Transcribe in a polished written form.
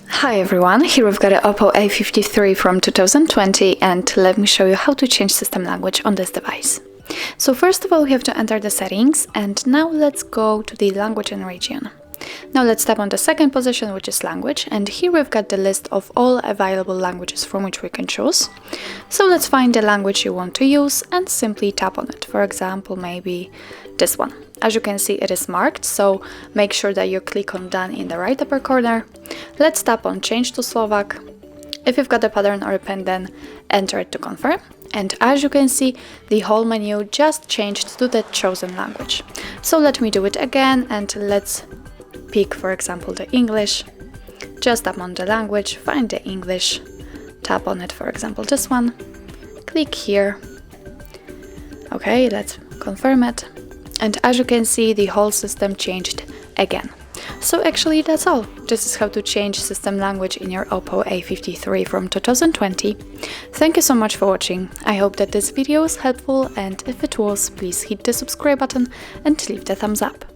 Hi everyone, here we've got an OPPO A53 from 2020 and let me show you how to change system language on this device. So first of all we have to enter the settings and now let's go to the language and region. Now let's tap on the second position, which is language, and here we've got the list of all available languages from which we can choose. So let's find the language you want to use and simply tap on it. For example, maybe this one. As you can see, it is marked, so make sure that you click on done in the right upper corner. Let's tap on change to Slovak. If you've got a pattern or a pen, then enter it to confirm. And as you can see, the whole menu just changed to the chosen language. So let me do it again and let's pick, for example, the English. Just tap on the language, find the English, tap on it, for example, this one, click here. Okay, let's confirm it. And as you can see, the whole system changed again. So actually that's all. This is how to change system language in your OPPO A53 from 2020. Thank you so much for watching. I hope that this video was helpful, and if it was, please hit the subscribe button and leave the thumbs up.